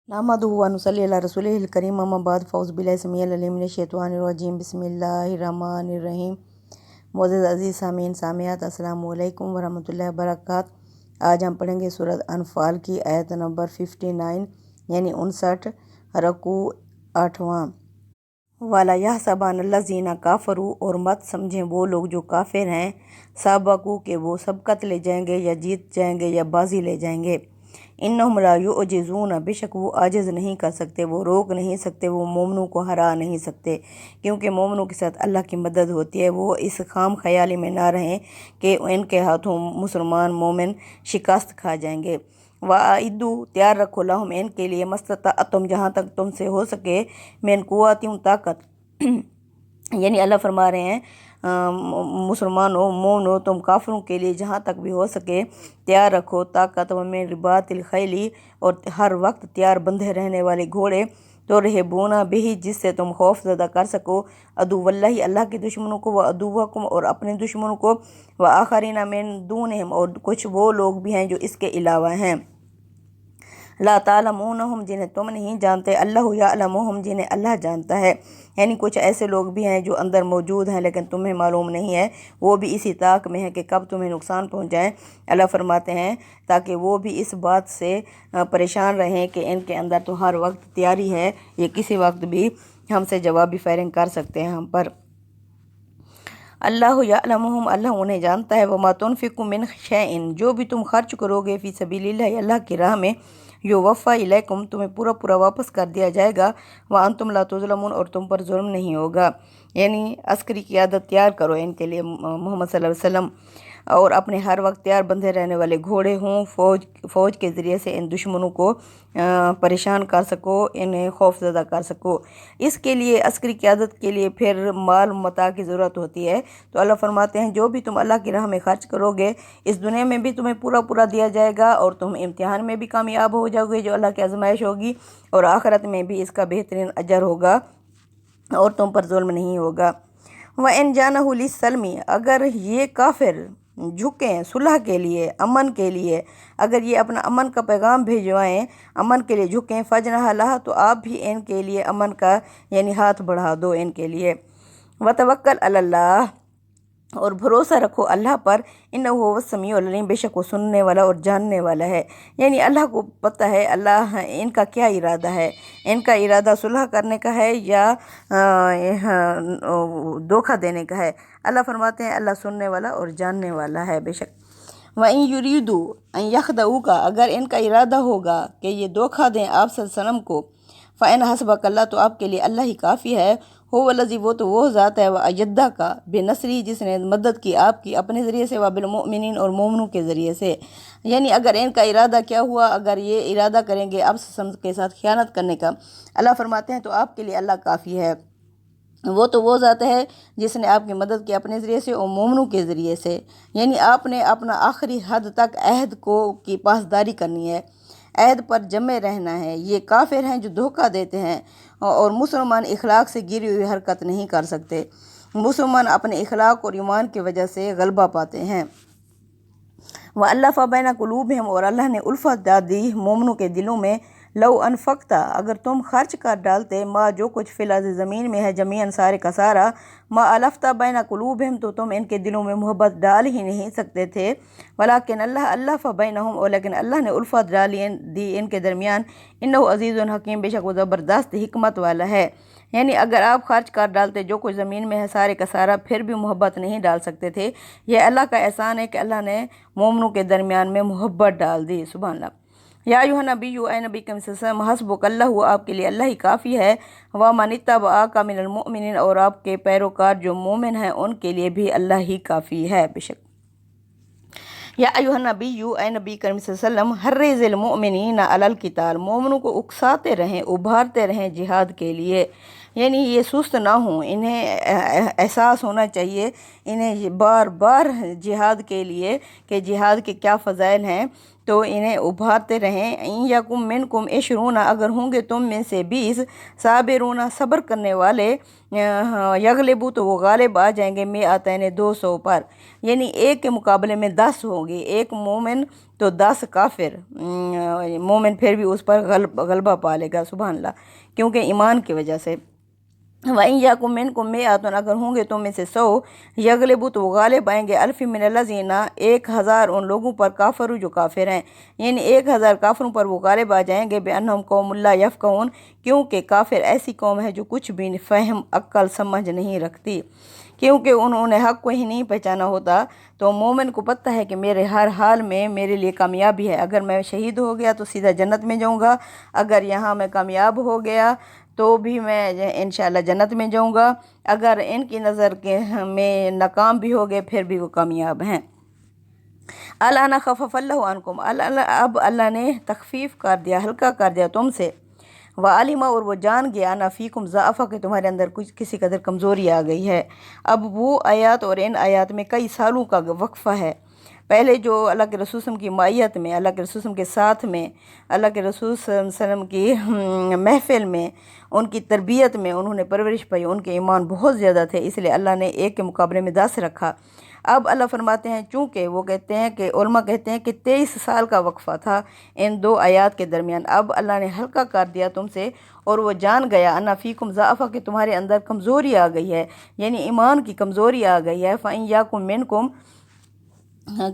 नहमदुहु व नुसल्ली अला रसूलिहिल करीम अम्मा बाद फ़ौज़ बिल्लाहि समीअल अलीम मिनश शैतानिर रजीम बिस्मिल्लाहिर रहमानिर रहीम। मोअज़्ज़ज़ अज़ीज़ सामीन सामियात अस्सलामु अलैकुम व रहमतुल्लाहि व बरकातहू। आज हम पढ़ेंगे सूरत अनफ़ाल की आयत नंबर 59 यानी 59 रकू 8वां। वाला यहसबनल्लज़ीना काफ़रू, और मत समझें वो लोग जो काफिर हैं, सबकू के वो सबकत ले जाएंगे या जीत जाएंगे या बाजी ले जाएंगे। इन्नहुम ला युअजिज़ून, बेशक वो आजिज़ नहीं कर सकते, वो रोक नहीं सकते, वो मोमनों को हरा नहीं सकते, क्योंकि मोमनों के साथ अल्लाह की मदद होती है। वो इस खाम ख्याली में ना रहें कि इनके हाथों मुसलमान मोमिन शिकस्त खा जाएंगे। वाइदू, तैयार रखो, लहुम इनके लिए, मस्ततअतुम, जहाँ तक तुमसे हो सके, मिन कुव्वतिन, ताकत। यानी अल्लाह फरमा रहे हैं मुसलमानों मोमनो, तुम काफिरों के लिए जहाँ तक भी हो सके तैयार रखो ताकत। वमिन रिबातिल खैली, और हर वक्त तैयार बंधे रहने वाले घोड़े। तो रहबूना बिही, जिससे तुम खौफ ज़दा कर सको, अदुवल्लाही, अल्लाह के दुश्मनों को, व अदुवकुम, और अपने दुश्मनों को, व आखरीना मिन दूनहिम, और कुछ वो लोग भी हैं जो इसके अलावा हैं। ला तालमूनहुम, जिन्हें तुम नहीं जानते, अल्लाहु यालमुहुम, जिन्हें अल्लाह जानता है। यानी कुछ ऐसे लोग भी हैं जो अंदर मौजूद हैं लेकिन तुम्हें मालूम नहीं है, वो भी इसी ताक में है कि कब तुम्हें नुकसान पहुंचाएं। अल्लाह फरमाते हैं ताकि वो भी इस बात से परेशान रहें कि इनके अंदर तो हर वक्त तैयारी है, ये किसी वक्त भी हमसे जवाबी फायरिंग कर सकते हैं हम पर। अल्लाह यालमुहुम, अल्लाह उन्हें जानता है। वमा तुनफिकु मिन शैइन, जो भी तुम खर्च करोगे फ़ी सबीलिल्लाह, अल्लाह की राह में, यो वफ़ा इलैकुम, तुम्हें पूरा पूरा वापस कर दिया जाएगा। व अंतुम ला तुज़लमून, और तुम पर जुल्म नहीं होगा। यानी अस्करी क़यादत तैयार करो इनके लिए मोहम्मद सल्लल्लाहु अलैहि वसल्लम, और अपने हर वक्त तैयार बंधे रहने वाले घोड़े हों, फ़ौज के ज़रिए से इन दुश्मनों को परेशान कर सको, इन्हें खौफज़दा कर सको। इसके लिए अस्करी क़यादत के लिए फिर माल मता की ज़रूरत होती है। तो अल्लाह फरमाते हैं जो भी तुम अल्लाह की राह में खर्च करोगे, इस दुनिया में भी तुम्हें पूरा पूरा दिया जाएगा, और तुम इम्तिहान में भी कामयाब हो जाओगे जो अल्लाह की आजमाइश होगी, और आखिरत में भी इसका बेहतरीन अजर होगा और तुम पर जुल्म नहीं होगा। व इन जानहु लिस्सल्मी, अगर ये काफिर झुकें सुलह के लिए, अमन के लिए, अगर ये अपना अमन का पैगाम भिजवाएं, अमन के लिए झुकें, फजनह लहा, तो आप भी इनके लिए अमन का यानी हाथ बढ़ा दो इनके लिए। वतवक्कल अलल्लाह, और भरोसा रखो अल्लाह पर, इन्नहु हुवस समीउल अलीम, बेशक वो सुनने वाला और जानने वाला है। यानी अल्लाह को पता है अल्लाह इनका क्या इरादा है, इनका इरादा सुलह करने का है या धोखा देने का है। अल्लाह फरमाते हैं अल्लाह सुनने वाला और जानने वाला है बेशक। वइन युरीदू अन यखदऊ का, अगर इनका इरादा होगा कि ये धोखा दें आप सल्लम को, फ़इन हसबक अल्लाह, तो आपके लिए अल्लाह ही काफ़ी है। हो वल्लज़ी, वो तो वो ज़ात है, व अय्यदा का बेनसरी, जिसने मदद की आपकी अपने ज़रिए से, व बिलमुमिनीन, और मोमनों के ज़रिए से। यानी अगर इनका इरादा क्या हुआ, अगर ये इरादा करेंगे आप के साथ ख़यानत करने का, अल्लाह फरमाते हैं तो आपके लिए अल्लाह काफ़ी है। वो तो वो ज़ात है जिसने आपकी मदद की अपने ज़रिए से और मोमनों के ज़रिए से। यानी आपने अपना आखिरी हद तक अहद को की पासदारी करनी है, अहद पर जमे रहना है। ये काफिर हैं जो धोखा देते हैं, और मुसलमान इखलाक से गिरी हुई हरकत नहीं कर सकते। मुसलमान अपने इखलाक और ईमान की वजह से गलबा पाते हैं। वह अल्लाफ़ बैना कुलूबिहिम, और अल्लाह ने उल्फत डाल दी मोमनों के दिलों में। लव अनफक्ता, अगर तुम खर्च कर डालते, माँ जो कुछ फिलहाल ज़मीन में है, जमीन सारे का सारा, माँ अलफ्ता बैना कुलूबिहिम, तो तुम इनके दिलों में मोहब्बत डाल ही नहीं सकते थे। वलाकिन अल्लाह अल्लाफ़ बैनहुम, और लेकिन अल्लाह ने उल्फत डाली दी इनके दरमियान। इन्नहु अज़ीज़ुन हकीम, बेशक वो ज़बरदस्त हिकमत वाला है। यानी अगर आप खर्च कर डालते जो कुछ ज़मीन में है सारे का सारा, फिर भी मोहब्बत नहीं डाल सकते थे। यह अल्लाह का एहसान है कि अल्लाह ने मोमनों के दरमियान में मोहब्बत डाल दी। सुभान अल्लाह। या अय्युहन नबी, ऐ नबी के वसल्लम, हस्बुक अल्लाह, आपके लिए अल्लाह ही काफ़ी है। व मन इत्तबअका मिनल मुमिनीन, और आपके पैरोकार जो मोमिन हैं उनके लिए भी अल्लाह ही काफ़ी है बेशक। या अय्युहन नबी, ऐ नबी करीम सल्लल्लाहु अलैहि वसल्लम, हर्रिज़िल मुमिनीना अलल क़िताल, मोमिनों को उकसाते रहें, उभारते रहें जिहाद के लिए। यानी ये सुस्त ना हों, इन्हें एहसास होना चाहिए, इन्हें बार बार जिहाद के लिए कि जिहाद के क्या फ़ज़ाइल हैं, तो इन्हें उभारते रहें। इन यकुम मिनकुम इशरूना, अगर होंगे तुम में से 20, साबिरूना, सब्र करने वाले, यगलिबू, तो वो गालिब आ जाएंगे, में आतैन 200 पर। यानी एक के मुकाबले में 10 होंगे, एक मोमिन تو 10 کافر مومن پھر بھی اس پر غلبہ پا لے گا، سبحان اللہ، کیونکہ ایمان کی وجہ سے۔ وَإِن يَكُن مِّنكُم مِّائَةٌ، اگر ہوں گے تم میں سے 100، یغلبوا تو وہ غالب آئیں گے، الف من الذین 1000 ان لوگوں پر، کافروا جو کافر ہیں، یعنی 1000 کافروں پر وہ غالب آ جائیں گے، بِأَنَّهُمْ قَوْمٌ لَا يَفْقَهُونَ، کیونکہ کافر ایسی قوم ہے جو کچھ بھی فہم عقل سمجھ نہیں رکھتی، کیونکہ انہوں نے حق کو ہی نہیں پہچانا ہوتا۔ تو مومن کو پتہ ہے کہ میرے ہر حال میں میرے لیے کامیابی ہے، اگر میں شہید ہو گیا تو سیدھا جنت میں جاؤں گا، اگر یہاں میں کامیاب ہو گیا تو بھی میں انشاءاللہ جنت میں جاؤں گا، اگر ان کی نظر کے میں ناکام بھی ہو گئے پھر بھی وہ کامیاب ہیں۔ الآن خفف اللہ عنکم، اب اللہ نے تخفیف کر دیا، ہلکا کر دیا تم سے، وعلم اور وہ جان گیا، انا فیکم ضعف کہ تمہارے اندر کچھ کسی قدر کمزوری آ گئی ہے۔ اب وہ آیات اور ان آیات میں کئی سالوں کا وقفہ ہے۔ پہلے جو اللہ کے رسول صلی اللہ علیہ وسلم کی مائیت میں، اللہ کے رسول صلی اللہ علیہ وسلم کے ساتھ میں، اللہ کے رسول صلی اللہ علیہ وسلم کی محفل میں، ان کی تربیت میں انہوں نے پرورش پائی، ان کے ایمان بہت زیادہ تھے، اس لیے اللہ نے ایک کے مقابلے میں 10 رکھا۔ اب اللہ فرماتے ہیں چونکہ وہ کہتے ہیں کہ علماء کہتے ہیں کہ 23 سال کا وقفہ تھا ان 2 آیات کے درمیان، اب اللہ نے ہلکا کر دیا تم سے، اور وہ جان گیا، انا فیکم ضعف کہ تمہارے اندر کمزوری آ گئی ہے، یعنی ایمان کی کمزوری آ گئی ہے۔ فَإِن يَكُن مِّنكُم،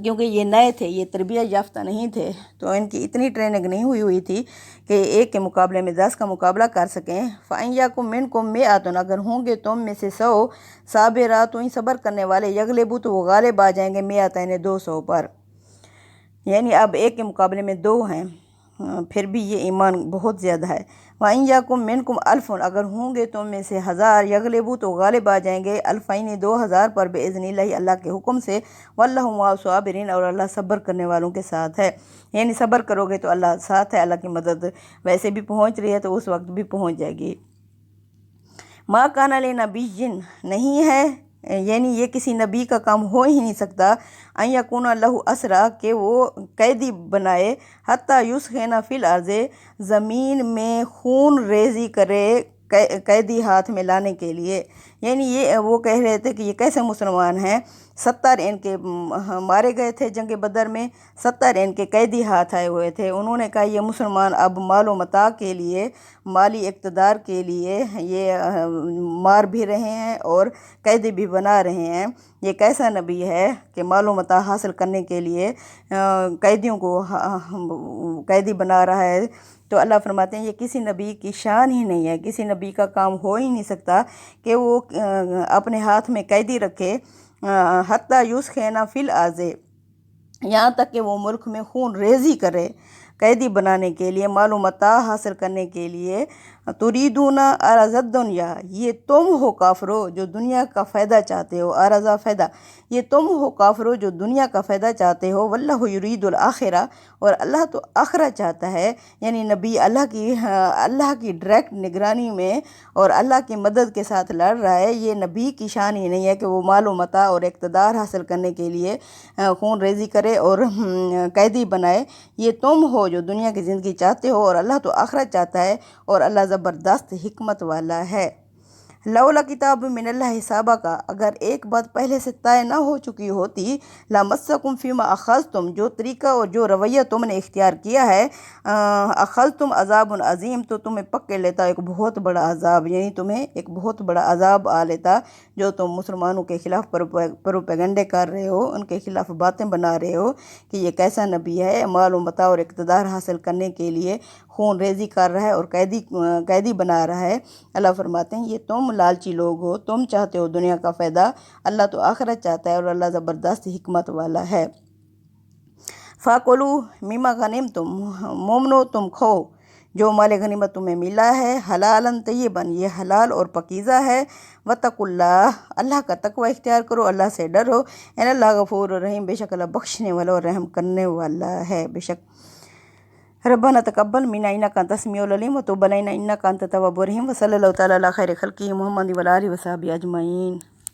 کیونکہ یہ نئے تھے، یہ تربیت یافتہ نہیں تھے، تو ان کی اتنی ٹریننگ نہیں ہوئی تھی کہ ایک کے مقابلے میں 10 کا مقابلہ کر سکیں۔ فَإِن يَكُن مِّنكُم مِّائَةٌ، اگر ہوں گے تم میں سے 100 صابرات، صبر کرنے والے، یغلبوا تو وہ غالب آ جائیں گے، مِّائَتَینِ 200 پر، یعنی اب ایک کے مقابلے میں 2 ہیں، پھر بھی یہ ایمان بہت زیادہ ہے۔ وَإِن يَكُن مِّنكُمْ أَلْفٌ، اگر ہوں گے تم میں سے 1000، یغلبوا تو غالب آ جائیں گے، الفین 2000 پر، بِإِذْنِ اللَّہِ اللہ کے حکم سے، وَاللَّهُ مَعَ الصَّابِرِينَ اور اللہ صبر کرنے والوں کے ساتھ ہے، یعنی صبر کرو گے تو اللہ ساتھ ہے، اللہ کی مدد ویسے بھی پہنچ رہی ہے تو اس وقت بھی پہنچ جائے گی۔ مَا كَانَ لِنَبِيٍّ، نہیں ہے، یعنی یہ کسی نبی کا کام ہو ہی نہیں سکتا، ان یکون لہ اسرا کہ وہ قیدی بنائے، حتی یسخن فی الارض زمین میں خون ریزی کرے، قیدی ہاتھ میں لانے کے لیے، یعنی یہ وہ کہہ رہے تھے کہ یہ کیسے مسلمان ہیں، 70 ان کے مارے گئے تھے جنگ بدر میں، 70 ان کے قیدی ہاتھ آئے ہوئے تھے، انہوں نے کہا یہ مسلمان اب مال و متاع کے لیے، مالی اقتدار کے لیے یہ مار بھی رہے ہیں اور قیدی بھی بنا رہے ہیں، یہ کیسا نبی ہے کہ مال و متاع حاصل کرنے کے لیے قیدیوں کو قیدی بنا رہا ہے۔ تو اللہ فرماتے ہیں یہ کسی نبی کی شان ہی نہیں ہے، کسی نبی کا کام ہو ہی نہیں سکتا کہ وہ اپنے ہاتھ میں قیدی رکھے، حتی یسخن فی الارض، یہاں تک کہ وہ ملک میں خون ریزی کرے قیدی بنانے کے لیے، مال و متاع حاصل کرنے کے لیے۔ تریدون عرض الدنیا، یہ تم ہو کافرو جو دنیا کا فائدہ چاہتے ہو، عرض فائدہ، یہ تم ہو کافرو جو دنیا کا فائدہ چاہتے ہو، واللہ یرید الآخرہ اور اللہ تو آخرت چاہتا ہے، یعنی نبی اللہ کی ڈائریکٹ نگرانی میں اور اللہ کی مدد کے ساتھ لڑ رہا ہے، یہ نبی کی شان ہی نہیں ہے کہ وہ مال و متاع اور اقتدار حاصل کرنے کے لیے خون ریزی کرے اور قیدی بنائے، یہ تم ہو جو دنیا کی زندگی چاہتے ہو اور اللہ تو آخرت چاہتا ہے اور اللہ زبردست حکمت والا ہے۔ لولا کتاب من اللہ سابقہ، اگر ایک بات پہلے سے طے نہ ہو چکی ہوتی، لمسکم فیما اخذتم، جو طریقہ اور جو رویہ تم نے اختیار کیا ہے، اخذتم عذاب عظیم، تو تمہیں پکڑ لیتا ایک بہت بڑا عذاب، یعنی تمہیں ایک بہت بڑا عذاب آ لیتا، جو تم مسلمانوں کے خلاف پروپیگنڈے کر رہے ہو، ان کے خلاف باتیں بنا رہے ہو کہ یہ کیسا نبی ہے، مال و متاع اور اقتدار حاصل کرنے کے لیے خون ریزی کر رہا ہے اور قیدی بنا رہا ہے۔ اللہ فرماتے ہیں یہ تم لالچی لوگ ہو، تم چاہتے ہو دنیا کا فائدہ، اللہ تو آخرت چاہتا ہے اور اللہ زبردست حکمت والا ہے۔ فَكُلُوا مِمَّا غَنِمْتُم، مومنو تم کھو جو مال غنیمت تمہیں ملا ہے، حلالاً طیباً، یہ حلال اور پاکیزہ ہے، وَاتَّقُوا اللَّهَ، اللہ کا تقوی اختیار کرو، اللہ سے ڈرو، ان اللہ غفور الرحیم، بے شک اللہ بخشنے والا اور رحم کرنے والا ہے۔ بے شک ربنا تقبل منا انک انت السمیع العلیم وتب علینا انک انت التواب الرحیم، وصلی اللہ تعالی علی خیر خلقہ محمد وعلی آلہ وصحبہ اجمعین۔